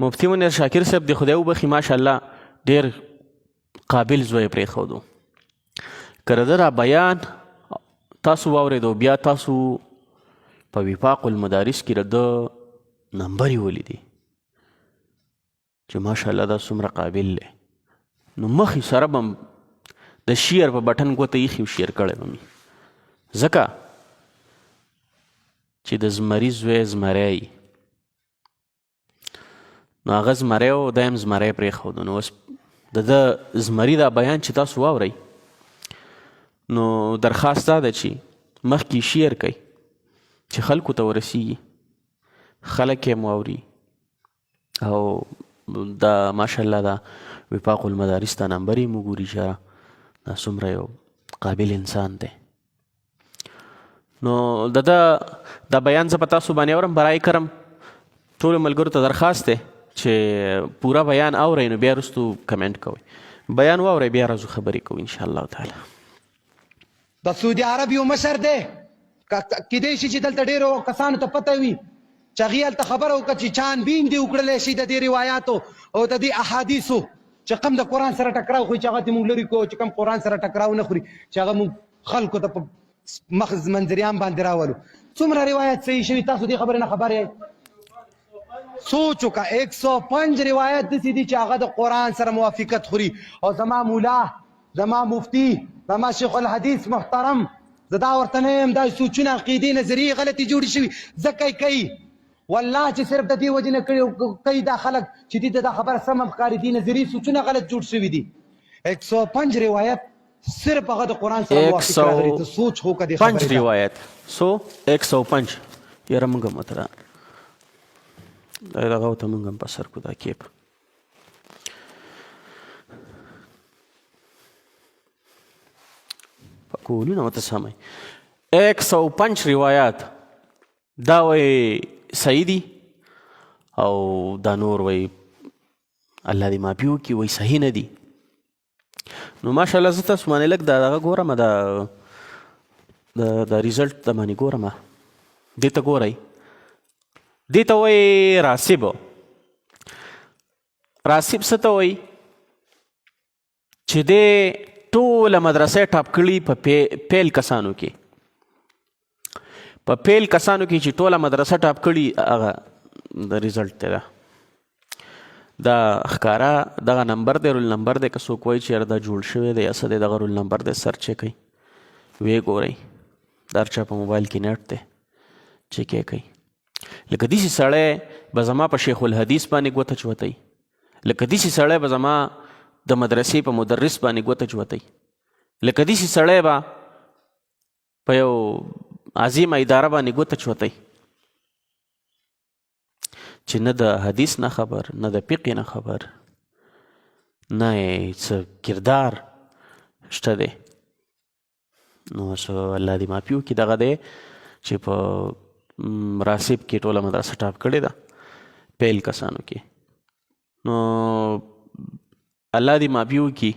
مفتي منیر شاکر صاحب د خدای وبخي ماشاءالله ډېر قابل زوی پرېښودو. که د ده دا بیان تاسو واورېدو بیا تاسو په وفاق المدارس کې د ده نمبرې ولیدې چې ماشاءالله دا څومره قابل دی، نو مخې سره به د شیر په بټن ګوته ایښي شیر کړی به مې، ځکه چې د زمري زوی زمری وي، نو هغه زمری و دا یم زمری پرېښودو. نو اوس د ده زمري دا بیان چې تاسو واورئ، نو درخواست دا ده چې مخکې شیر کوئ چې خلکو ته ورسیږي، خلک یې واوري، او دا ماشاءالله دا وفاق المدارس ته نمبر یې وګوري چې دا څومره یو قابل انسان دی. نو د ده دا بیان زه په تاسو باندې اورم. برای کرم ټولو ملګرو ته درخواست دی چې پوره بیان اورئ، نو بیا وروستو کمنټ کوئ. بیان واورئ بیا راځو خبرې کوو انشاءالله تعالی. د سعودي عرب یو مشر دی، کیدای شي چې دلته ډېرو کسانو ته پته وي چې هغې هلته خبره وکړه چې چانبین دې وکړلی شي د دې روایاتو او د دې احادیثو چې کوم د قرآن سره ټکراو خوري، چې هغه دې موږ لرې کړو، چې کوم قرآن سره ټکراو نه خوري، چې هغه موږ خلکو ته په مخ منظریان باندې راولو. څومره روایت صحیح شوي تاسو دې خبرې نه خبر یې؟ سوچ وکړه 105 روایت داسې دي چې هغه د قرآن سره موافقت خوري. او زما مولا، زما مفتي، زما شیخ الحدیث محترم، زه دا ورته نه یم دا سوچونه عقیدې نظریې غلطې جوړې شوي ځکه یې کوي. والله چې صرف د دې وجې نه کوي دا خلک چې دې ته دا خبره سمه ښکاري، دې نظریې سوچونه غلط جوړ شوي دي. 105 روایت صرف هغه د قرآن سره موافق راغلي. ته سوچ وکړه دې خبرې 5 روایت 105 یاره موږ هم ورته دغه ورته موږ هم په سر کړو دا کیپ. کولونه ورته سمئ. 105 روایات دا وایي صحیح دي، او دا نور وایي الله دې معافي وکړي وایي صحیح نه دي. نو ماشاءالله زه تاسو باندې لږ دغه ګورم، د ریزلټ د باندې ګورم. دې ته ګورئ، دې ته وایي راسب. راسب څه ته وایي؟ چې دې ټوله مدرسه ټاپ کړي په پیل کسانو کې، په پیل کسانو کې چې ټوله مدرسه ټاپ کړي هغه د ریزلټ دی. دا ښکاره دغه نمبر دی، رول نمبر دی. که څوک وایي چې یاره دا جوړ شوی دی یا څه دی، دغه رول نمبر دی، سرچ یې کوئ، ویې ګورئ. دا هر چا په موبایل کې نیټ دی، چیک یې کوئ. لکه داسې سړی به زما په شیخ الحدیث باندې ګوته چوتئ، لکه داسې سړی به زما د مدرسې په مدرس باندې ګوته چوتئ، لکه داسې سړی به په یو عظیمه اداره باندې ګوته چوتئ چې نه د حدیث نه خبر، نه د فقې نه خبر، نه یې څه کردار شته دی. نو الله دې معافي وکړي. دغه دی چې په راسب کې ټوله مدرسه ټاپ کړې ده پیل کسانو کې. نو الله دې معافي وکړي